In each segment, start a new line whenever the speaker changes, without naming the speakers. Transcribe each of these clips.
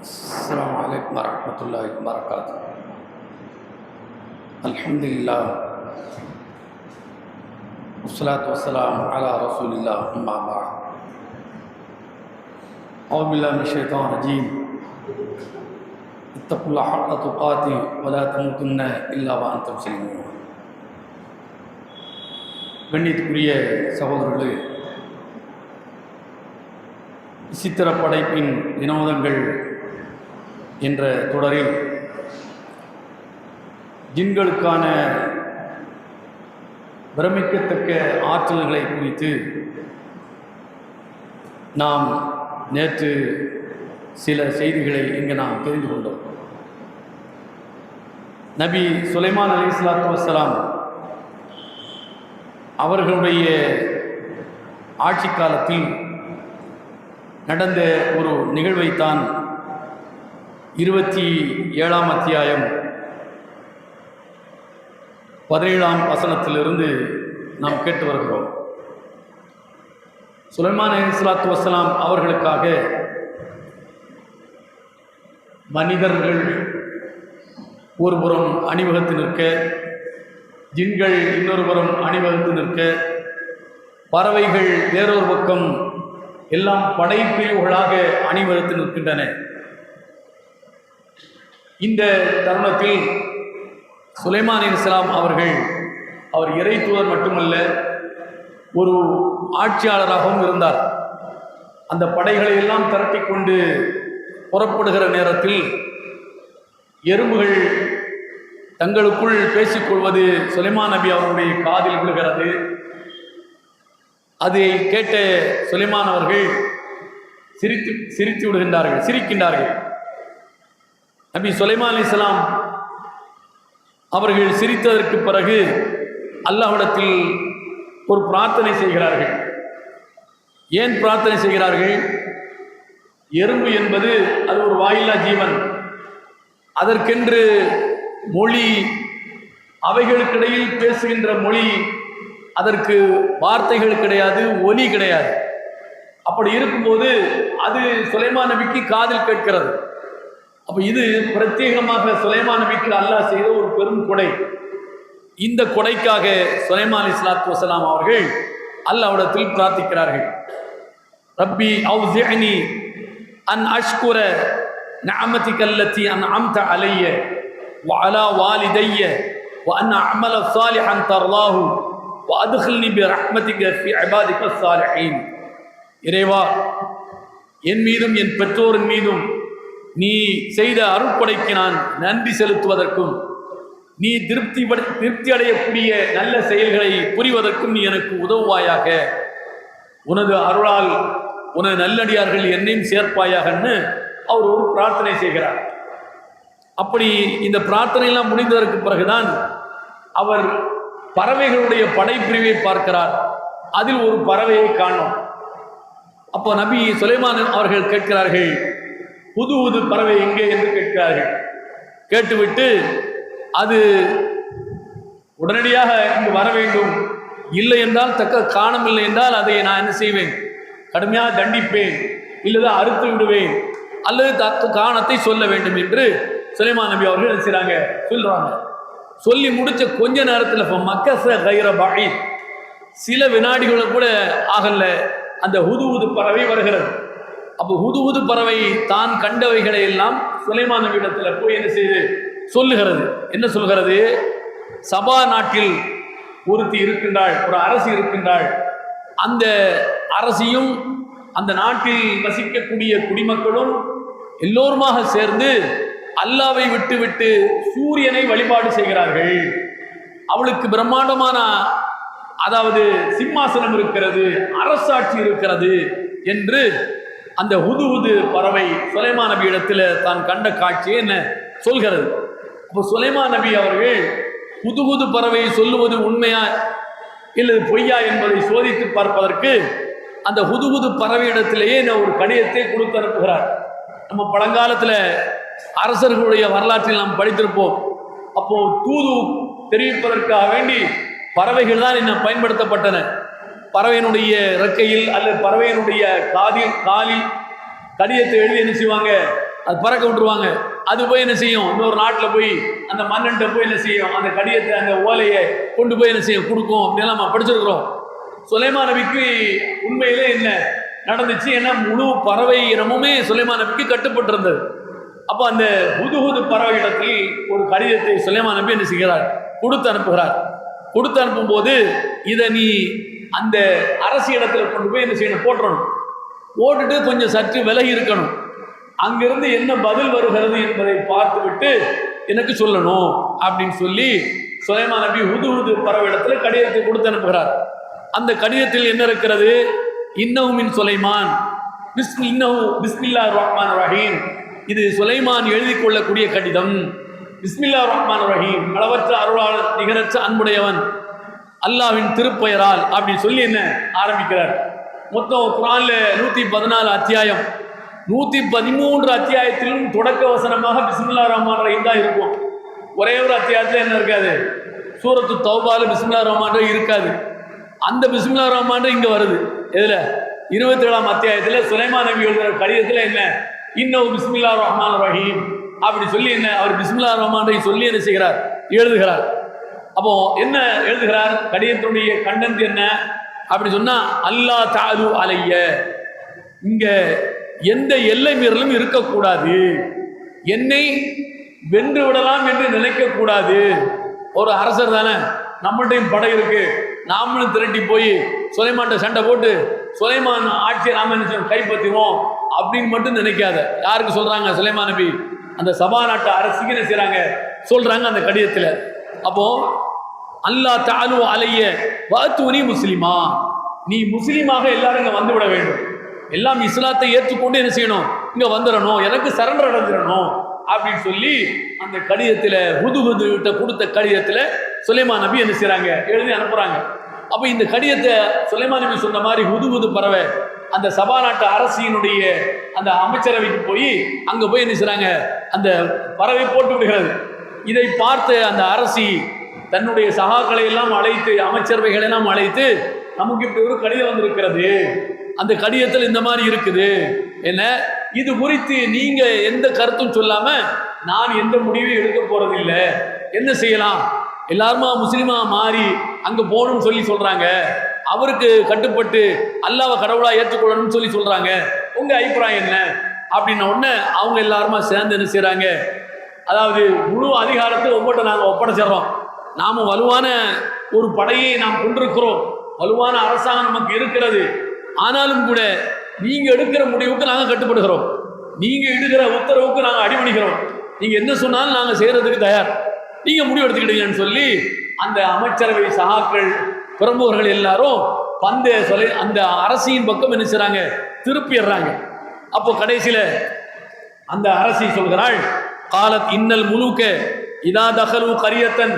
السلام عليكم ورحمة الله وبركاته. الحمد لله والصلاة والسلام على رسول الله أما بعد. أعوذ بالله من الشيطان الرجيم. اتقوا الله حق تقاته ولا تموتن إلا وأنتم مسلمون. கண்ணியத்துக்குரிய சகோதரர்களே, விசித்திர படைப்பின் வினோதங்கள் என்ற தொடரில் ஜின்களுக்கான பிரமிக்கத்தக்க ஆற்றல்களை குறித்து நாம் நேற்று சில செய்திகளை இங்கு நாம் தெரிந்து கொண்டோம். நபி சுலைமான் அலைஹிஸ்ஸலாத்து வஸ்ஸலாம் அவர்களுடைய ஆட்சி காலத்தில் நடந்த ஒரு நிகழ்வைத்தான் 27ஆம் அத்தியாயம் 17ஆம் வசனத்திலிருந்து நாம் கேட்டு வருகிறோம். சுலைமான் அலைஹிஸ்ஸலாத்து வஸ்ஸலாம் அவர்களுக்காக மனிதர்கள் ஒருபுறம் அணிவகுத்து நிற்க, ஜின்கள் இன்னொருபுறம் அணிவகுத்து நிற்க, பறவைகள் வேறொரு பக்கம் எல்லாம் படைப்பிரிவுகளாக அணிவகுத்து நிற்கின்றன. இந்த தருணத்தில் சுலைமான் அலைஹிஸ்ஸலாம் அவர் இறை தூதர் மட்டுமல்ல, ஒரு ஆட்சியாளராகவும் இருந்தார். அந்த படைகளை எல்லாம் திரட்டி கொண்டு புறப்படுகிற நேரத்தில் எறும்புகள் தங்களுக்குள் பேசிக்கொள்வது சுலைமான் நபி அவர்களுடைய காதில் விழுகிறது. அதை கேட்ட சுலைமான் அவர்கள் சிரிக்கின்றார்கள். நபி சுலைமான் அலைஹிஸ்ஸலாம் அவர்கள் சிரித்ததற்கு பிறகு அல்லாஹ்விடத்தில் ஒரு பிரார்த்தனை செய்கிறார்கள். ஏன் பிரார்த்தனை செய்கிறார்கள்? எறும்பு என்பது அது ஒரு வாயில்லா ஜீவன். அதற்கென்று மொழி, அவைகளுக்கிடையில் பேசுகின்ற மொழி, அதற்கு வார்த்தைகள் கிடையாது, ஒலி கிடையாது. அப்படி இருக்கும்போது அது சுலைமான் நபிக்கு காதில் கேட்கிறது. அப்போ இது பிரத்யேகமாக சுலைமான் நபிக்கு அல்லாஹ் செய்த ஒரு பெரும் கொடை. இந்த கொடைக்காக சுலைமான் அலைஹிஸ்ஸலாத்து வஸ்ஸலாம் அவர்கள் அல்லாஹ்விடத்தில் பிரார்த்திக்கிறார்கள். ரப்பி அவ்ஸிஅனி அன் அஷ்குர நிஅமதிக அல்லதி அன்அம்த அலைய வஅலா வாலிதைய வஅன் அஅமல ஸாலிஹன் தர்லாஹு வஅத்கில்னி பிரஹ்மதிக ஃபீ இபாதிக ஸாலிஹீன். இறைவா, என் மீதும் என் பெற்றோரின் மீதும் நீ செய்த அருட்கொடைக்கு நான் நன்றி செலுத்துவதற்கும், நீ திருப்தி அடையக்கூடிய நல்ல செயல்களை புரிவதற்கும் நீ எனக்கு உதவுவாயாக. உனது அருளால் உனது நல்லடியார்கள் என்னையும் சேர்ப்பாயாகன்னு அவர் ஒரு பிரார்த்தனை செய்கிறார். அப்படி இந்த பிரார்த்தனையெல்லாம் முடிந்ததற்கு பிறகுதான் அவர் பறவைகளுடைய படைப்பிரிவை பார்க்கிறார். அதில் ஒரு பறவையை காணோம். அப்போ நபி சுலைமான் அவர்கள் கேட்கிறார்கள், புது பறவை எங்கே என்று கேட்கிறார்கள். கேட்டுவிட்டு அது உடனடியாக இங்கு வர வேண்டும், இல்லை என்றால் காணவில்லை என்றால் அதை நான் என்ன செய்வேன், கடுமையாக தண்டிப்பேன், இல்லைதான் அறுத்து விடுவேன், அல்லது காரணத்தை சொல்ல வேண்டும் என்று சுலைமான் நபி அவர்கள் என்ன செய்கிறாங்க, சொல்கிறாங்க. சொல்லி முடித்த கொஞ்ச நேரத்தில் மக்கச கைர பாய், சில வினாடிகளும் கூட ஆகல, அந்த ஹுது பறவை வருகிறது. அப்போ ஹுது பறவை தான் கண்டவைகளை எல்லாம் சுலைமான் நபியிடத்தில் போய் என்ன செய்து சொல்லுகிறது. என்ன சொல்கிறது? சபா நாட்டில் ஒருத்தி இருக்கின்றாள், ஒரு அரசி இருக்கின்றாள். அந்த அரசியும் அந்த நாட்டில் வசிக்கக்கூடிய குடிமக்களும் எல்லோருமாக சேர்ந்து அல்லாவை விட்டு சூரியனை வழிபாடு செய்கிறார்கள். அவளுக்கு பிரம்மாண்டமான, அதாவது சிம்மாசனம் இருக்கிறது, அரசாட்சி இருக்கிறது என்று அந்த ஹுது பறவை சுலைமான் நபி இடத்துல தான் கண்ட காட்சியை என்ன சொல்கிறது. அப்போ சுலைமான் நபி அவர்கள் ஹுது பறவையை சொல்லுவது உண்மையா இல்லை பொய்யா என்பதை சோதித்து பார்ப்பதற்கு அந்த ஹுது பறவை இடத்திலேயே ஒரு கடிதத்தை கொடுத்து அனுப்புகிறார். நம்ம பழங்காலத்தில் அரசர்களுடைய வரலாற்றில் நாம் படித்திருப்போம். அப்போ தூது தெரிவிப்பதற்காக வேண்டி பறவைகள் தான் என்ன பயன்படுத்தப்பட்டன. பறவையினுடைய இறக்கையில் அல்லது பறவையினுடைய காலில் கடிதத்தை எழுதி என்ன செய்வாங்க, அது பறக்க விட்டுருவாங்க. அது போய் என்ன செய்யும், இன்னொரு நாட்டில் போய் அந்த மன்னன்ட்ட போய் என்ன செய்யும், அந்த கடிதத்தை அந்த ஓலையை கொண்டு போய் என்ன செய்யும், கொடுக்கும். அப்படியெல்லாம் நம்ம படிச்சிருக்கிறோம். சுலைமான் நபிக்கு உண்மையிலே என்ன நடந்துச்சு, ஏன்னா முழு பறவை இனமுமே சுலைமான் நபிக்கு கட்டுப்பட்டிருந்தது. அப்போ அந்த ஹுதுஹுது பறவை இடத்தில் ஒரு கடிதத்தை சுலைமான் நபி என்ன செய்கிறார், கொடுத்து அனுப்புகிறார். கொடுத்து அனுப்பும்போது இதை நீ அந்த அரசு இடத்துல கொண்டு போய் என்ன செய்யணும், போட்டுறணும். போட்டுட்டு கொஞ்சம் சற்று விலகி இருக்கணும். அங்கிருந்து என்ன பதில் வருகிறது என்பதை பார்த்துவிட்டு எனக்கு சொல்லணும் அப்படின்னு சொல்லி சுலைமான் நபி ஹுதுஹுது பறவை இடத்துல கடிதத்தை கொடுத்து அனுப்புகிறார். அந்த கடிதத்தில் என்ன இருக்கிறது, இன்னஹு மின் சுலைமான் பிஸ்மில்லாஹிர் ரஹ்மானிர் ரஹீம். இது சுலைமான் எழுதி கொள்ளக்கூடிய கடிதம். பிஸ்மில்லாஹிர் ரஹ்மானிர் ரஹீம், அளவற்ற அருளாளர் நிகரற்ற அன்புடையவன், அல்லாஹ்வின் திருப்பெயரால் அப்படின்னு சொல்லி என்ன ஆரம்பிக்கிறார். மொத்தம் குர்ஆன்ல 114 அத்தியாயம், 113 அத்தியாயத்திலும் தொடக்க வசனமாக பிஸ்மில்லாஹிர் ரஹ்மானிர் ரஹீம் தான் இருக்கும். ஒரே ஒரு அத்தியாயத்தில் என்ன இருக்காது, சூரத்து தௌபால பிஸ்மில்லாஹிர் ரஹ்மானிர் ரஹீம் இருக்காது. அந்த பிஸ்மில்லாஹிர் ரஹ்மானிர் ரஹீம் இங்கே வருது. இதில் 27ஆம் அத்தியாயத்தில் சுலைமான் நபி எழுதுகிற கடிதத்தில் என்ன, இன்னஹு பிஸ்மில்லாஹிர் ரஹ்மானிர் ரஹீம் அப்படி சொல்லி என்ன அவர் பிஸ்மில்லாஹிர் ரஹ்மானிர் ரஹீம் சொல்லி என்ன செய்கிறார், எழுதுகிறார். அப்போ என்ன எழுதுகிறார், கடிதத்தினுடைய கண்டென்ட் என்ன அப்படி சொன்னா, அல்லா தஅலு அலைய, இங்க எந்த எல்லை மீறலும் இருக்கக்கூடாது, என்னை வென்று விடலாம் என்று நினைக்கக்கூடாது. ஒரு அரசர் தானே, நம்மள்டையும் படை இருக்கு, நாமளும் திரட்டி போய் சுலைமான்ட்ட சண்டை போட்டு சுலைமான் ஆட்சியை நாம என்ன கைப்பற்றுவோம் அப்படின்னு மட்டும் நினைக்காத. யாருக்கு சொல்றாங்க, சுலைமான் நபி அந்த சபா நாட்டு அரசுக்கு என்ன செய்றாங்க, சொல்றாங்க அந்த கடிதத்தில். அப்போ அல்லா தஅலு அலைய வஅத்துனி முஸ்லிமா, நீ முஸ்லீமாக எல்லாரும் இங்கே வந்துவிட வேண்டும், எல்லாம் இஸ்லாத்தை ஏற்றுக்கொண்டு என்ன செய்யணும், இங்கே வந்துடணும், எனக்கு சரண்டர் அடைஞ்சிடணும் அப்படின்னு சொல்லி அந்த கடிதத்தில் ஹுதுஹுது கிட்ட கொடுத்த கடிதத்தில் சுலைமான் நபி என்ன செய்கிறாங்க, எழுதி அனுப்புகிறாங்க. அப்போ இந்த கடிதத்தை சுலைமான் நபி சொன்ன மாதிரி ஹுதுஹுது பறவை அந்த சபா நாட்டு அரசியினுடைய அந்த அமைச்சரவைக்கு போய் அங்கே போய் என்ன செய்கிறாங்க, அந்த பறவை போட்டு விடுகிறது. இதை பார்த்த அந்த அரசி தன்னுடைய சகாக்களை எல்லாம் அழைத்து, அமைச்சரவைகளை எல்லாம் அழைத்து, நமக்கு இப்படி ஒரு கடிதம் வந்திருக்கிறது, அந்த கடிதத்தில் இந்த மாதிரி இருக்குது, என்ன இது குறித்து நீங்க எந்த கருத்தும் சொல்லாம நான் எந்த முடிவையும் எடுக்க போறதில்லை, என்ன செய்யலாம், எல்லாருமா முஸ்லிமா மாறி அங்க போகணும்னு சொல்லி சொல்றாங்க, அவருக்கு கட்டுப்பட்டு அல்லாஹ்வை கடவுளா ஏற்றுக்கொள்ளணும்னு சொல்லி சொல்றாங்க, உங்க அபிப்பிராயம் என்ன அப்படின்ன உடனே அவங்க எல்லாருமா சேர்ந்து என்ன செய்யறாங்க, அதாவது முழு அதிகாரத்தை உங்கள்கிட்ட நாங்கள் ஒப்படைச்சிடறோம், நாம வலுவான ஒரு படையை நாம் கொண்டிருக்கிறோம், வலுவான அரசாங்கம் நமக்கு இருக்கிறது, ஆனாலும் கூட நீங்க எடுக்கிற முடிவுக்கு நாங்கள் கட்டுப்படுகிறோம், நீங்க எடுக்கிற உத்தரவுக்கு நாங்கள் அடிபணிக்கிறோம், நீங்க என்ன சொன்னாலும் நாங்கள் செய்யறதுக்கு தயார், நீங்க முடிவு எடுத்துக்கிட்டீங்கன்னு சொல்லி அந்த அமைச்சரவை சகாக்கள் பிரமுகர்கள் எல்லாரும் அந்த அரசியின் பக்கம் என்ன செய்றாங்க, திருப்பிடுறாங்க. அப்போ கடைசியில அந்த அரசி சொல்கிறாள், காலத் இன்னல் முலுக்க இதா தகலு கரியத்தன்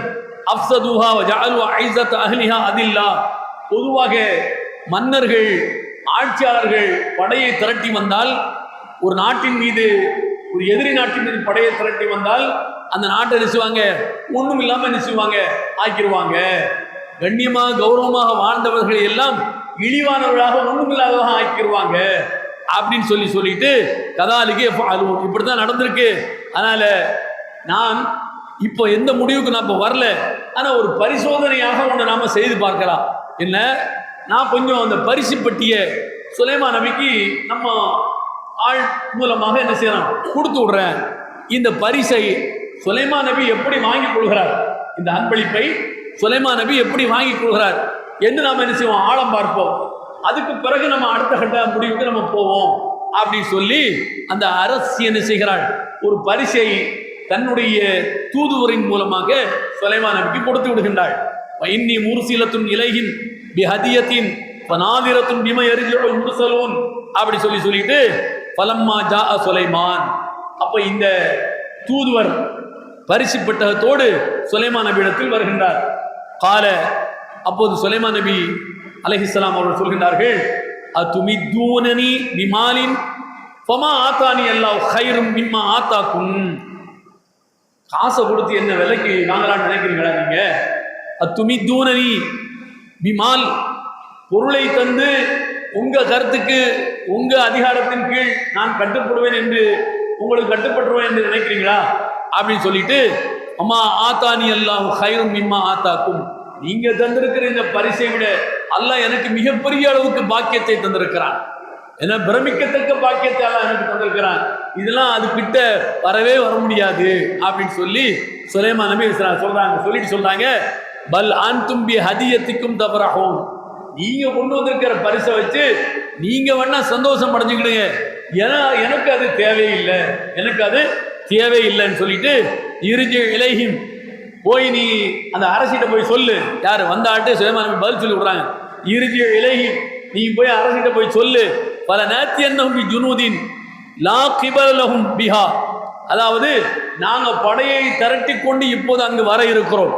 அஃப்ஸதுஹா வஜஅலு ஐஸத அஹ்லிஹா அதில்லா. பொதுவாக மன்னர்கள் ஆட்சியாளர்கள் படையை திரட்டி வந்தால், ஒரு நாட்டின் மீது ஒரு எதிரி நாட்டின் மீது படையை திரட்டி வந்தால் அந்த நாட்டை நினைச்சுவாங்க ஒன்றும் இல்லாமல் நினைச்சுவாங்க ஆக்கிடுவாங்க, கண்ணியமாக கௌரவமாக வாழ்ந்தவர்கள் எல்லாம் இழிவானவர்களாக ஒன்றுமில்லாதவங்க ஆக்கிடுவாங்க அப்படின்னு சொல்லிட்டு கதாலிக்கு இப்படித்தான் நடந்திருக்கு. அதனால நான் இப்போ எந்த முடிவுக்கு நான் இப்போ வரல, ஆனால் ஒரு பரிசோதனையாக ஒன்று நாம செய்து பார்க்கலாம். என்ன, நான் கொஞ்சம் அந்த பரிசு பெட்டியை சுலைமான் நபிக்கு நம்ம ஆள் மூலமாக என்ன செய்யலாம், கொடுத்து விடுறேன். இந்த பரிசை சுலைமான் நபி எப்படி வாங்கிக் கொள்கிறார், இந்த அன்பளிப்பை சுலைமான் நபி எப்படி வாங்கிக் கொள்கிறார் என்று நாம் என்ன செய்வோம், ஆழம் பார்ப்போம். அதுக்கு பிறகு நம்ம அடுத்த கட்ட முடிவுக்கு நம்ம போவோம் அப்படின்னு சொல்லி அந்த அரசு என்ன செய்கிறாள், ஒரு பரிசை தன்னுடைய தூதுவரின் மூலமாக சுலைமான் நபிக்கு கொடுத்து விடுகின்றாள். இன்னி முர்சிலத்துன் இலைஹின் பிஹதியத்தின் பனாதிரத்துன் பிம யர்ஜுல் முர்சலூன் அப்படி சொல்லிட்டு ஃபலம்மா ஜாஅ சுலைமான். அப்ப இந்த தூதுவர் பரிசு பெட்டகத்தோடு சுலைமான் நபியிடத்தில் வருகின்றார். கால, அப்போது சுலைமான் நபி அலைஹிஸ்ஸலாம் அவர்கள் சொல்கின்றார்கள், அதுமித்தூனனி பிமாலின் ஃபமா ஆத்தானி அல்லாஹ் கைரும் மிம்மா ஆத்தாக்கும். காசை கொடுத்து என்ன விலைக்கு வாங்கலான்னு நினைக்கிறீங்களா நீங்க? அத்துமித்தூனனி பிமால், பொருளை தந்து உங்க கருத்துக்கு உங்க அதிகாரத்தின் கீழ் நான் கட்டுப்படுவேன் என்று உங்களுக்கு கட்டுப்பட்டுருவேன் என்று நினைக்கிறீங்களா அப்படின்னு சொல்லிட்டு, அம்மா ஆத்தானி அல்லாஹ் ஹைரும் மிம்மா ஆத்தாக்கும், நீங்க தந்திருக்கிற இந்த பரிசை விட அல்லாஹ் எனக்கு மிகப்பெரிய அளவுக்கு பாக்கியத்தை தந்திருக்கிறான், ஏன்னா பிரமிக்கத்தக்க பாக்கியத்தை எல்லாம் எனக்கு தந்திருக்கிறான், இதெல்லாம் அது கிட்ட வரவே வர முடியாது அப்படின்னு சொல்லி சுலைமான் நபி சொல்றாங்க பல் அன்தும் பி ஹதியத்திக்கும் தஃபரஹூன், நீங்க கொண்டு வந்திருக்கிற பரிசை வச்சு நீங்க வேணா சந்தோஷம் அடைஞ்சுக்கிடுங்க, ஏன்னா எனக்கு அது தேவையில்லை, எனக்கு அது தேவையில்லைன்னு சொல்லிட்டு இறுதி இலைஹிம், போய் நீ அந்த அரசிட்ட போய் சொல்லு, யாரு வந்தாட்டு சுலைமான் நபி பதில் சொல்லி விடுறாங்க, இறுதி இலைஹிம், நீ போய் அரசிட்ட போய் சொல்லு, பல நேத்தியன்னஹும் பி ஜுனூதின் லா கிபல லஹும் பிஹா, அதாவது நாங்க படையை திரட்டி கொண்டு இப்போது அங்கு வர இருக்கிறோம்,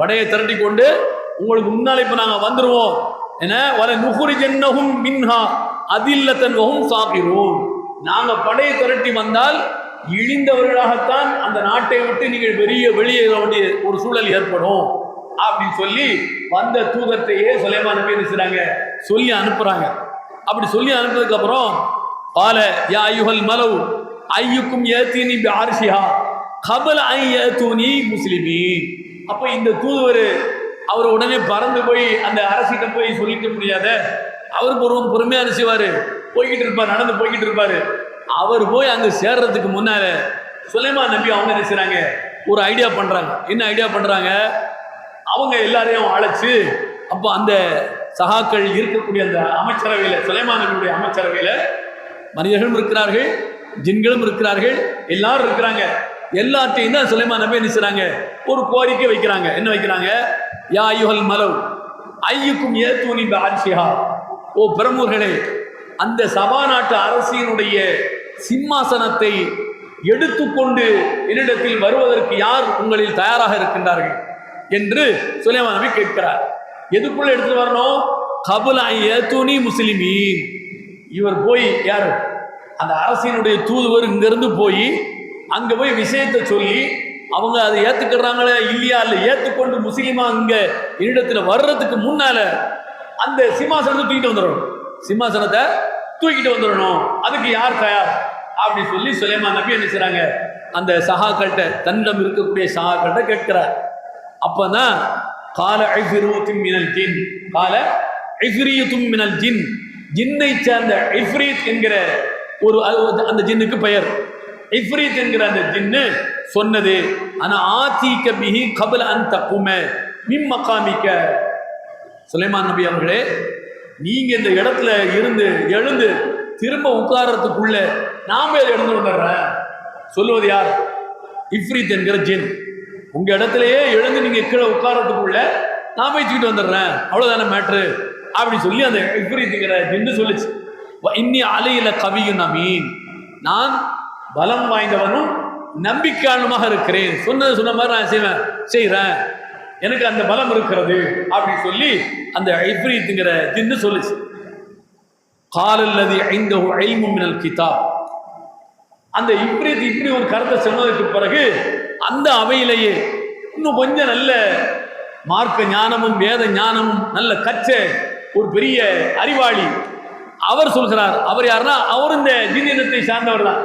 படையை திரட்டி கொண்டு உங்களுக்கு முன்னால இப்ப நாங்க வந்துருவோம், என வல நுஹுரிஜன்னஹும் மின்ஹா அதில்லத்தன் வஹும் சாகிரூன், நாங்க படையை திரட்டி வந்தால் இழிந்தவர்களாகத்தான் அந்த நாட்டை விட்டு நீங்கள் வெளியேற வேண்டிய ஒரு சூழல் ஏற்படும் அப்படின்னு சொல்லி வந்த தூதத்தையே சுலைமான் நபி என்ன சொல்லி அனுப்புறாங்க. அப்படி சொல்லி அனுப்புறதுக்கு அப்புறம் பால யா அய்யுஹல் மலவு ஐயுக்கும் ஏத்தீனி பி அர்ஷிஹா கபல ஐ ஏத்தூனி முஸ்லிமி, அப்போ இந்த தூதுவர் அவர் உடனே பறந்து போய் அந்த அரசிட்ட போய் சொல்லிக்க முடியாத, அவர் பொறுமையா செய்வாரு, போய்கிட்டு இருப்பார், நடந்து போய்கிட்டு இருப்பாரு, அவர் போய் அங்க சேர்றதுக்கு முன்னால சுலைமான் நபி அவங்க என்ன செய்றாங்க, ஒரு ஐடியா பண்றாங்க. என்ன ஐடியா பண்றாங்க, அவங்க எல்லாரையும் அழைச்சு, அப்போ அந்த சகாக்கள் இருக்கக்கூடிய அந்த அமைச்சரவையில், சுலைமான் நபியுடைய அமைச்சரவையில் மனிதர்களும் இருக்கிறார்கள், ஜின்களும் இருக்கிறார்கள், எல்லாரும் இருக்கிறாங்க. எல்லாத்தையும் தான் சுலைமான் நபி என்ன செய்றாங்க, ஒரு கோரிக்கை வைக்கிறாங்க. என்ன வைக்கிறாங்க, யா அய்யுஹல் மலவ் ஐயுக்கும் ஏத்தூனி பி அர்ஷிஹா, ஓ பிரமுகர்களே, அந்த சபா நாட்டு அரசியனுடைய சிம்மாசனத்தை எடுத்துக்கொண்டு என்னிடத்தில் வருவதற்கு யார் உங்களில் தயாராக இருக்கின்றார்கள் என்று சுலைமான் நபி கேட்கிறார். எதுக்குள்ள எடுத்துட்டு வரணும், கபுல ஏத்தூனி முஸ்லிமீன், இவர் போய் யாரு அந்த அரசியனுடைய தூதுவர் இங்கிருந்து போய் அங்க போய் விஷயத்தை சொல்லி அவங்க அதை ஏத்துக்கிறாங்களே இல்லையா, இல்லை ஏத்துக்கொண்டு முஸ்லிமா இங்க என்னிடத்துல வர்றதுக்கு முன்னால அந்த சிம்மாசனத்தை தூக்கிட்டு வந்துடணும், சிம்மாசனத்தை தூக்கிட்டு வந்துடணும், அதுக்கு யார் தயார் அப்படி சொல்லி சுலைமான் நபி என்ன செய்றாங்க, அந்த சகாக்கள்கிட்ட, தன்னிடம் இருக்கக்கூடிய சகாக்கள்கிட்ட கேட்கிறார். அப்பதான் கால ஐஃபிரூத்தும் மினல் ஜின், கால ஐஃபிரியத்தும் மினல் ஜின், ஜின்னை சேர்ந்த இஃப்ரீத் என்கிற ஒரு அந்த ஜின்னுக்கு பெயர், இஃப்ரீத் என்கிற அந்த ஜின்னு சொன்னது, ஆனா ஆதீக பிஹி கபல அன் தகும மின் மகாமிக்க, சுலைமான் நபி அவர்களே, நீங்க இந்த இடத்துல இருந்து எழுந்து திரும்ப உட்கார்றதுக்குள்ள நாம எழுந்து வந்துடுறேன். சொல்லுவது யார், இஃப்ரீத் என்கிற ஜின், உங்க இடத்துலயே எழுந்து நீங்க கீழே உட்கார்றதுக்குள்ள நான் போய் தூக்கிட்டு வந்துடுறேன், அவ்வளவுதானே மேட்ரு அப்படி சொல்லி அந்த இஃப்ரீத்ங்கிற ஜின்னு சொல்லிச்சு. இன்னி அலையில கவியும் அமீன், நான் பலம் வாய்ந்தவனும் நம்பிக்கையாளமாக இருக்கிறேன், சொன்னது சொன்ன மாதிரி நான் செய்றேன், எனக்கு அந்த பலம் இருக்கிறது அப்படின்னு சொல்லி அந்த இஃப்ரீத்ங்கிற ஜின்னு சொல்லிச்சு. காலல்லதி ஐந்தஹு இல்மும் மினல் கிதாப், அந்த இஃப்ரீத் இப்படி ஒரு கருத்தை சொன்னதுக்கு பிறகு அந்த அவையிலேயே இன்னும் கொஞ்சம் நல்ல மார்க்க ஞானமும் வேத ஞானமும் நல்ல கற்ற ஒரு பெரிய அறிவாளி அவர் சொல்கிறார். அவர் யாருன்னா, அவர் இந்த ஜின் இனத்தை சார்ந்தவர் தான்.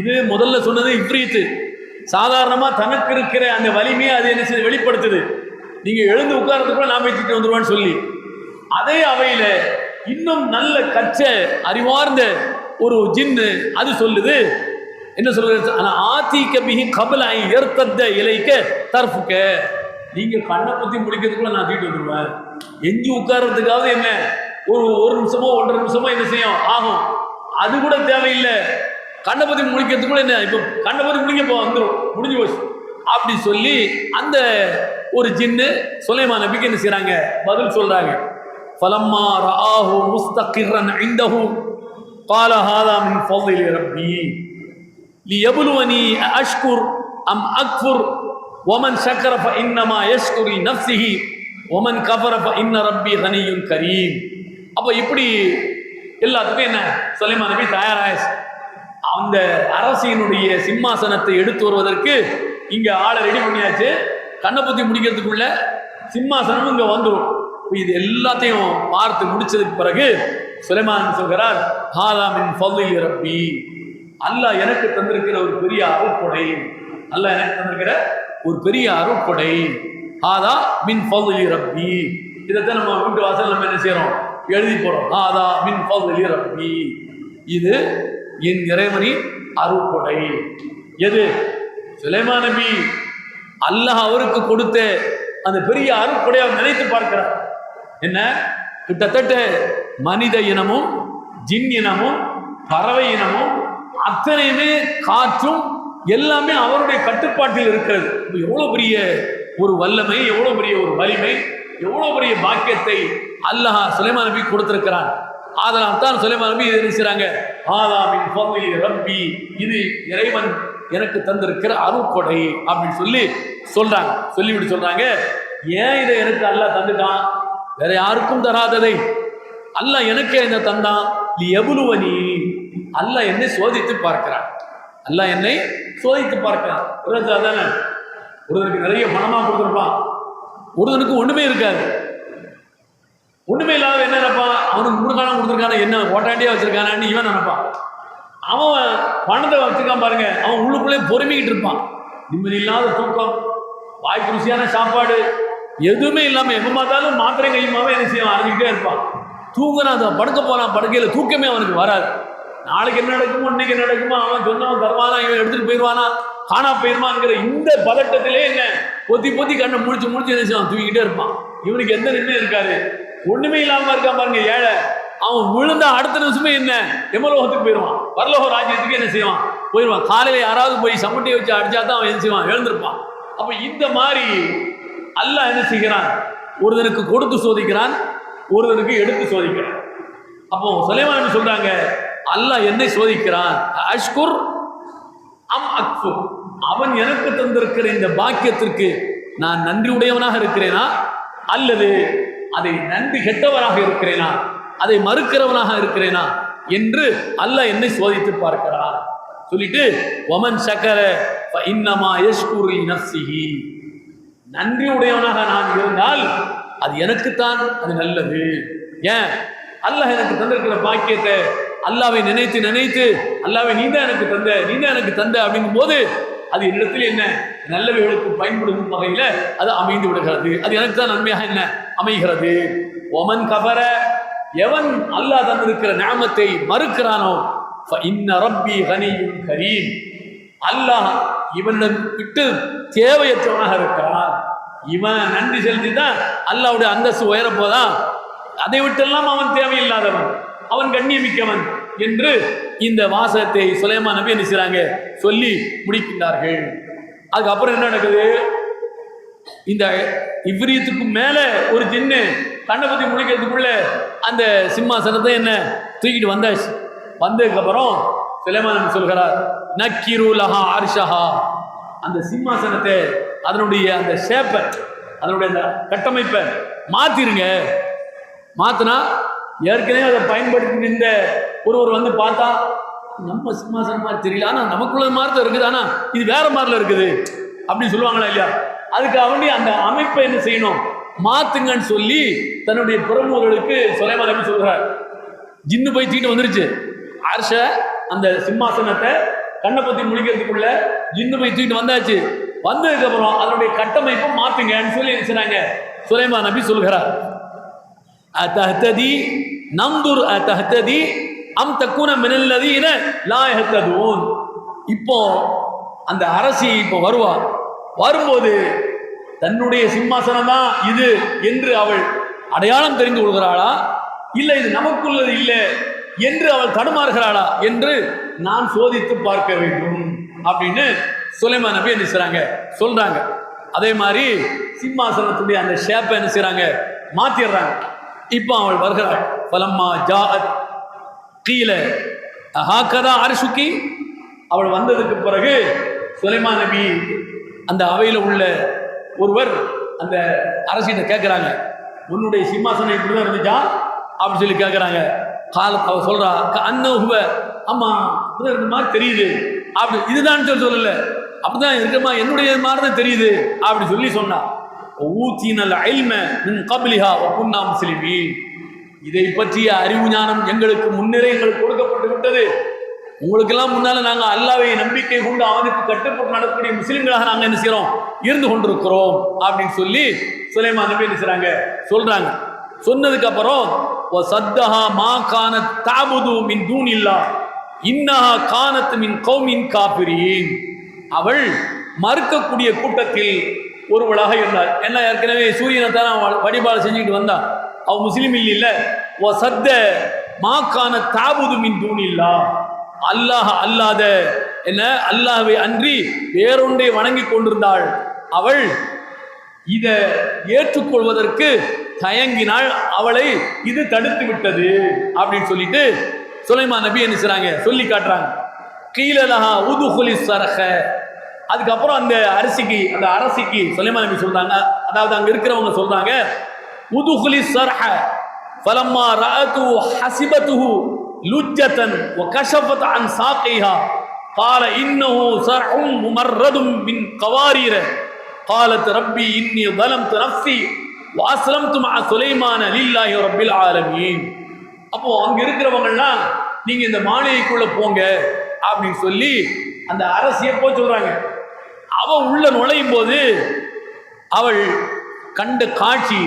இது முதல்ல சொன்னது இஃப்ரீத், சாதாரணமா தனக்கு இருக்கிற அந்த வலிமையை அது என்ன செய்ய வெளிப்படுத்துது, நீங்க எழுந்து உட்கார்றதுக்குள்ள நான் வச்சுட்டு வந்துருவான்னு சொல்லி. அதே அவையில இன்னும் நல்ல கற்ற அறிவார்ந்த ஒரு ஜின்னு அது சொல்லுது, என்ன சொல்றது, ஆதீக பிஹி கபல ஐ யர்தத்த இலைக்க தர்ஃபுக, நீங்க கண்ணை பத்தி முடிக்கிறதுக்குள்ள நான் தூக்கிட்டு வந்துருவேன், எஞ்சி உட்கார்றதுக்காவது என்ன ஒரு நிமிஷமோ 1.5 நிமிஷமோ என்ன செய்யும் ஆகும், அது கூட தேவையில்லை, கண்ணை பத்தி முடிக்கிறதுக்குள்ள என்ன, இப்போ கண்ணை பத்தி முடிக்க வந்துடும், முடிஞ்சு போச்சு அப்படி சொல்லி அந்த ஒரு ஜின்னு சுலைமான் நபிக்கு என்ன செய்றாங்க, பதில் சொல்றாங்க. ஃபலம்மா ரஆஹு முஸ்தகிர்ரன் இன்தஹு قال هذا من فضل ربي ليبلوني أشكر أم أكفر ومن شكر فإنما يشكر لنفسه ومن كفر فإن ربي غني كريم. அப்போ இப்படி எல்லாத்துக்கும் என்ன சுலைமான் நபி தயாராயிச்சு. அந்த அரசியனுடைய சிம்மாசனத்தை எடுத்து வருவதற்கு இங்க ஆளை ரெடி பண்ணியாச்சு, கண்ணை பத்தி முடிக்கிறதுக்குள்ள சிம்மாசனம் இங்க வந்துடும். இது எல்லாத்தையும் பார்த்து முடிச்சதுக்கு பிறகு சுலைமான் சொல்கிறார், ஹாதா மின் ஃபضل ரப்பி, அல்லாஹ் எனக்கு தந்திருக்கிற ஒரு பெரிய அருட்கொடை, அல்லாஹ் எனக்கு தந்திருக்கிற ஒரு பெரிய அருட்கொடை. ஆதா மின் ஃபضل ரப்பி. இதைத்தான் நம்ம வீட்டு வாசல் நம்ம என்ன செய்யறோம், எழுதி போறோம். ஆதா மின் ஃபضل ரப்பி, இது என் இறைவனின் அருட்கொடை. எது? சுலைமான் நபி அல்லாஹ் அவருக்கு கொடுத்த அந்த பெரிய அருட்கொடை அவர் நினைத்து பார்க்கிறார். என்ன? கிட்டத்தட்ட மனித இனமும் ஜின் இனமும் பறவை இனமும் அத்தனையுமே காற்றும் எல்லாமே அவருடைய கட்டுப்பாட்டில் இருக்கிறது. எவ்வளவு பெரிய ஒரு வல்லமை, எவ்வளவு பெரிய ஒரு வலிமை, எவ்வளவு பெரிய பாக்கியத்தை அல்லாஹ் சுலைமான் நபி கொடுத்திருக்கிறான். அதனால் தான் சுலைமான் நபி என்ன செய்றாங்க, ஆதாமின் ஃபضل ரப்பி, இது இறைவன் எனக்கு தந்திருக்கிற அருட்கொடை அப்படின்னு சொல்லி சொல்றாங்க. சொல்லிவிட்டு சொல்றாங்க, ஏன் இதை எனக்கு அல்லாஹ் தந்துட்டான், வேற யாருக்கும் தராததை அல்லாஹ் எனக்கே இந்த தந்தான். எவ்வளவனி, அல்லாஹ் என்னை சோதித்து பார்க்கிறான். அல்லாஹ் என்னை சோதித்து பார்க்கிறான். தானே ஒருவருக்கு நிறைய பணமா கொடுத்துருப்பான், ஒருவனுக்கு ஒண்ணுமே இருக்காது. ஒண்ணுமே இல்லாத என்ன நினைப்பான், அவனுக்கு முருகானம் கொடுத்துருக்கான, என்ன ஓட்டாண்டியா வச்சிருக்கானு இவன் நினைப்பான். அவன் பணத்தை வச்சுக்கான் பாருங்க, அவன் உள்ளுக்குள்ளே பொறுமிக்கிட்டு இருப்பான். நிம்மதி இல்லாத தூக்கம், வாய்க்கு ருசியான சாப்பாடு எதுவுமே இல்லாம எப்ப பார்த்தாலும் மாத்திரை கையுமாவே என்ன செய்வான், அரைஞ்சிக்கிட்டே இருப்பான். தூங்குறான், அதை படுக்க போறான், படுக்கையில தூக்கமே அவனுக்கு வராது. நாளைக்கு என்ன நடக்குமோ, இன்னைக்கு என்ன நடக்குமோ, அவன் சொன்னவன் தருவானா, இவன் எடுத்துட்டு போயிடுவானா, காணா போயிருமாங்கிற இந்த பதட்டத்திலே என்ன பொத்தி பொத்தி கண்ணை முடிச்சு முடிச்சு என்ன செய்வான், தூங்கிக்கிட்டே இருப்பான். இவனுக்கு எந்த நிம்மதியும் இருக்காது, ஒண்ணுமே இல்லாம இருக்கான் பாருங்க ஏழை. அவன் விழுந்தா அடுத்த நிமிஷமே என்ன எமலோகத்துக்கு போயிடுவான், பரலோக ராஜ்யத்துக்கு என்ன செய்வான், போயிடுவான். காலையில யாராவது போய் சம்மட்டியை வச்சு அடிச்சா தான் அவன் என்ன செய்வான், எழுந்திருப்பான். அப்ப இந்த மாதிரி அல்லாஹ் என்ன செய்கிறான், ஒருவனுக்கு கொடுத்து சோதிக்கிறான், ஒருவனுக்கு எடுத்து சோதிக்கிறான். அப்போ சுலைமான் சொல்றாங்க, அல்லாஹ் என்னை சோதிக்கிறான், அஷ்குர் அம் அக்ஃபுர், அவன் எனக்கு தந்திருக்கிற இந்த பாக்கியத்திற்கு நான் நன்றி உடையவனாக இருக்கிறேனா, அல்லது அதை நன்றி கெட்டவனாக இருக்கிறேனா, அதை மறுக்கிறவனாக இருக்கிறேனா என்று அல்லாஹ் என்னை சோதித்து பார்க்கிறான். சொல்லிட்டு வமன் ஷக்கர ஃபஇன்னமா யஷ்குரு லினஃப்ஸிஹி, நன்றி உடையவனாக நான் இருந்தால் அது எனக்குத்தான் அது நல்லது. ஏன்? அல்லாஹ் எனக்கு தந்திருக்கிற பாக்கியத்தை அல்லாவை நினைத்து நினைத்து அல்லாவை நீதான் எனக்கு தந்த, நீதான் எனக்கு தந்த அப்படிங்கும் போது அது என்னிடத்தில் என்ன நல்லவைகளுக்கு பயன்படும் வகையில அது அமைந்து விடுகிறது. அது எனக்கு தான் நன்மையாக என்ன அமைகிறது. ஒமன் கபர, எவன் அல்லாஹ் தந்திருக்கிற நியாமத்தை மறுக்கிறானோ, இன்ன ரப்பி கனியும் கரீம், அல்லாஹ் இவனிடம் விட்டு தேவையற்றவனாக இருக்கிறான். இவன் நன்றி செலுத்தி தான் அல்லாஹ்வுடைய அந்தஸ்து உயரப்போதான், அதை விட்டெல்லாம் அவன் தேவையில்லாதவன், அவன் கண்ணியமிக்கவன் என்று இந்த வாசகத்தை சுலைமான் நபி என்ன செய்றாங்க, சொல்லி முடிக்கின்றார்கள். அதுக்கப்புறம் என்ன நடக்குது, இந்த இவ்ரியத்துக்கு மேல ஒரு ஜின்னு கண்ணை பத்தி முடிக்கிறதுக்குள்ள அந்த சிம்மாசனத்தை என்ன தூக்கிட்டு வந்தாச்சு. வந்ததுக்கு அப்புறம் சுலைமான் நபி சொல்கிறார், நக்கிரு லஹா அர்ஷஹா, அந்த சிம்மாசனத்தை அதனுடைய அந்த ஷேப்பை, அதனுடைய அந்த கட்டமைப்பை மாத்திருங்க. மாத்தினா ஏற்கனவே அதை பயன்படுத்தி இந்த ஒருவர் வந்து பார்த்தா நம்ம சிம்மாசனம் மாதிரி தெரியல, ஆனா நமக்குள்ள மாதிரி தான் இருக்குது, ஆனா இது வேற மாதிரில இருக்குது அப்படின்னு சொல்லுவாங்களா இல்லையா? அதுக்கு அவண்டி அந்த அமைப்பை என்ன செய்யணும், மாத்துங்கன்னு சொல்லி தன்னுடைய பிரமுகர்களுக்கு சுலைமான் நபி சொல்றார். ஜின்னு போய் தீட்டு வந்துருச்சு அர்ஷ, அந்த சிம்மாசனத்தை கண்ணை பத்தி முடிக்கிறதுக்குள்ள ஜின்னு போய் தூக்கிட்டு வந்தாச்சு. வந்ததுக்கு அப்புறம் அதனுடைய கட்டமைப்பை மாத்துங்கன்னு சொல்லி நினைச்சாங்க. சுலைமான் நபி சொல்கிறார், அத்தஹ்ததி நம்துர் அத்தஹ்ததி அம் தக்குன மினல்லதீன லா யஹ்ததூன். இப்போ அந்த அரசி இப்போ வருவார், வரும்போது தன்னுடைய சிம்மாசனம் தான் இது என்று அவள் அடையாளம் தெரிந்து கொள்கிறாளா, இல்லை இது நமக்குள்ளது இல்லை என்று அவள் தடுமாறுகிறாளா என்று நான் சோதித்து பார்க்க வேண்டும் அப்படின்னு சுலைமான் நபி என்ன செய்றாங்க, சொல்றாங்க. அதே மாதிரி சிம்மாசனத்துடைய அந்த ஷேப்பை என்ன செய்றாங்க, மாத்திடுறாங்க. இப்போ அவள் வருகிறாள். பலம்மா ஜாஅத் கீல ஹாகதா அர்ஷுகி, அவள் வந்ததுக்கு பிறகு சுலைமான் நபி அந்த அவையில் உள்ள ஒருவர் அந்த அரசிட்ட கேட்குறாங்க, உன்னுடைய சிம்மாசனம் இப்படிதான் இருந்துச்சா அப்படின்னு சொல்லி கேட்குறாங்க. அவ சொல்றா, அன்னஹுவ, ஆமா இப்படிதான் இருந்த மாதிரி தெரியுது அப்படி, இதுதான் சொல்லல, அப்படிதான் இருக்குமா, என்னுடைய மாதிரி தான் தெரியுது அப்படி சொல்லி சொன்னா. ஊத்தினல் இல்ம மின் கப்லிஹா வ குன்னா முஸ்லிமீன், இதை பற்றிய அறிவு ஞானம் எங்களுக்கு முன்னரே எங்களுக்கு கொடுக்கப்பட்டு விட்டது, உங்களுக்கெல்லாம் முன்னால நாங்கள் அல்லாஹ்வை நம்பிக்கை கொண்டு அவனுக்கு கட்டுப்பட்டு நடக்கக்கூடிய முஸ்லிம்களாக நாங்கள் என்ன செய்கிறோம், இருந்து கொண்டிருக்கிறோம் அப்படின்னு சொல்லி சுலைமான் நபி என்ன செய்றாங்க, சொல்றாங்க. சொன்னதுக்கு அப்புறம் சத்தஹா மா கானத் தஅபுது மின் தூனில்லா இன்னஹா கானத் மின் கௌமின் காஃபிரீன். அவள் மறுக்கக்கூடிய கூட்டத்தில் ஒருவளாக இருந்தாள். என்ன, ஏற்கனவே சூரியனை தான் வழிபாடு செஞ்சுட்டு வந்தா, அவ முஸ்லீம் இல்ல. சத்த மா கானத் தஅபுது மின் தூனில்லா, அல்லாஹ் அல்லாத என்ன அல்லாஹ்வை அன்றி வேறொன்றை வணங்கி கொண்டிருந்தாள். அவள் இதை ஏற்றுக்கொள்வதற்கு தயங்கினாள். அவளை இது தடுத்து விட்டது அப்படின்னு சொல்லிட்டு சுலைமான் நபி என்ன செய்றாங்க, சொல்லி காட்டுறாங்க. கீழலஹா உதுகுலி சரஹ. அதுக்கப்புறம் அந்த அரசிக்கு சுலைமான் நபி சொல்றாங்க, அதாவது அங்க இருக்கிறவங்க சொல்றாங்க, உதுகுலி சரஹ ஃபலம்மா ரஅது ஹஸிபத்துஹு லுஜ்ஜதன் வகஷஃபத் அன் சாகிஹா قال انه صرح ممرد من قوارير قالت ربي اني ظلمت نفسي واسلمت مع سليمان لله رب العالمين. அப்போ அங்க இருக்கிறவங்கலாம் நீங்க இந்த மாளிகைக்குள்ள போங்க அப்படின்னு சொல்லி அந்த அரசியை போய் சொல்றாங்க. அவ உள்ள நுழையும் போது அவள் கண்ட காட்சி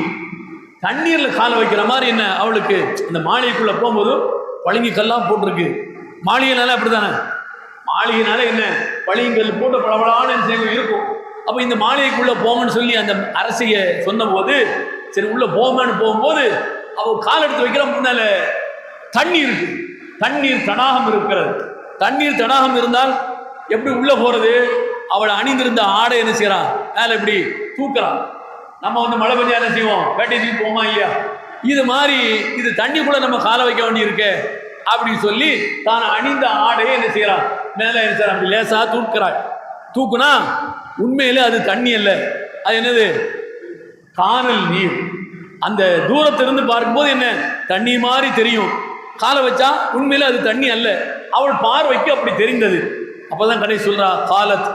தண்ணீர்ல கால வைக்கிற மாதிரி. என்ன, அவளுக்கு அந்த மாளிகைக்குள்ள போகும்போது பளிங்கு கல்லாம் போட்டிருக்கு. மாளிகைனால அப்படித்தானே, மாளிகைனால என்ன பளிங்கல் போட்டு பளபளான்னு இருக்கும். அப்ப இந்த மாளிகைக்குள்ள போங்கன்னு சொல்லி அந்த அரசிய சொன்ன போது சரி உள்ள போங்கன்னு போகும்போது அவ கால் எடுத்து வைக்கிற முன்னால தண்ணி இருக்கு, தண்ணீர் தடாகம் இருக்கிறது. தண்ணீர் தடாகம் இருந்தால் எப்படி உள்ள போறது? அவளை அணிந்திருந்த ஆடை என்ன செய்யறான், மேல எப்படி தூக்குறான். நம்ம மழை பெஞ்சா என்ன செய்வோம், வேட்டை தூக்கி போமா இல்லையா? இது மாதிரி இது தண்ணிக்குள்ள நம்ம காலை வைக்க வேண்டி இருக்கு அப்படின்னு சொல்லி தான் அணிந்த ஆடையை என்ன செய்யறான், மேல என்ன செய்யறான், அப்படி லேசா தூக்குறாள். தூக்குனா உண்மையிலே அது தண்ணி அல்ல, அது என்னது, கானல் நீர். அந்த தூரத்திலிருந்து பார்க்கும்போது என்ன தண்ணி மாதிரி தெரியும், காலை வச்சா உண்மையில அது தண்ணி அல்ல. அவள் பார்வைக்கு அப்படி தெரிந்தது. அப்பதான் கடை சொல்றா, காலத்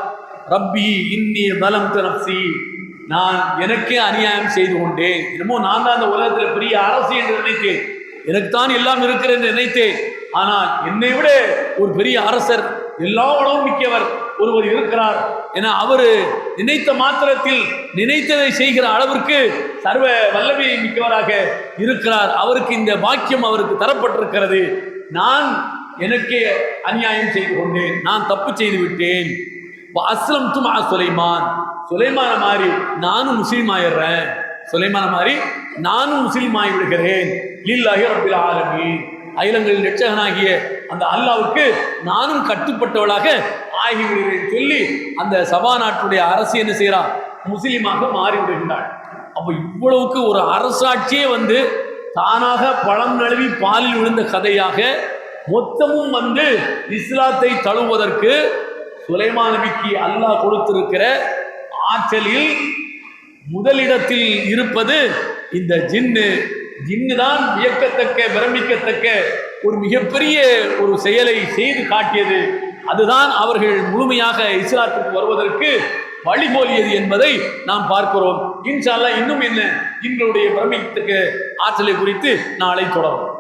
ரப்பி இன்னி ظلمت نفسي, நான் எனக்கே அநியாயம் செய்து கொண்டேன். என்னமோ நான் தான் அந்த உலகத்தில் பெரிய அரசு என்று நினைத்தேன், எனக்கு தான் எல்லாம் இருக்கிறது என்று நினைத்தேன். ஆனால் என்னை விட ஒரு பெரிய அரசர், எல்லா வளமும் மிக்கவர் ஒருவர் இருக்கிறார் என அவர் நினைத்த மாத்திரத்தில் நினைத்ததை செய்கிற அளவிற்கு சர்வ வல்லமை மிக்கவராக இருக்கிறார். அவருக்கு இந்த பாக்கியம் அவருக்கு தரப்பட்டிருக்கிறது. நான் எனக்கே அநியாயம் செய்து கொண்டேன், நான் தப்பு செய்து விட்டேன். அஸ்லம்து மஅ சுலைமான், சுலைமான மாதிரி நானும் முஸ்லீம் ஆயிடுறேன், சுலைமான மாதிரி நானும் முஸ்லீம் ஆகி விடுகிறேன். லில்லாஹி ரப்பில் ஆலமீன், அகிலங்களின் ரட்சகனாகிய அந்த அல்லாஹ்வுக்கு நானும் கட்டுப்பட்டவளாக ஆகிவிடுகிறேன் சொல்லி அந்த சபா நாட்டுடைய அரசு என்ன செய்யறா, முஸ்லீமாக மாறி விடுகின்றாள். அப்போ இவ்வளவுக்கு ஒரு அரசாட்சியே தானாக பழம் நழுவி பாலில் விழுந்த கதையாக மொத்தமும் இஸ்லாத்தை தழுவதற்கு சுலைமான் நபிக்கு அல்லாஹ் கொடுத்திருக்கிற ஆற்றலில் முதலிடத்தில் இருப்பது இந்த ஜின்னு தான் வியக்கத்தக்க பிரமிக்கத்தக்க ஒரு மிகப்பெரிய ஒரு செயலை செய்து காட்டியது. அதுதான் அவர்கள் முழுமையாக இஸ்லாத்துக்கு வருவதற்கு வழிமொழியது என்பதை நாம் பார்க்கிறோம். இன்ஷா அல்லாஹ் இன்னும் என்ன எங்களுடைய பிரமிக்கத்தக்க ஆற்றலை குறித்து நாளை தொடரும்.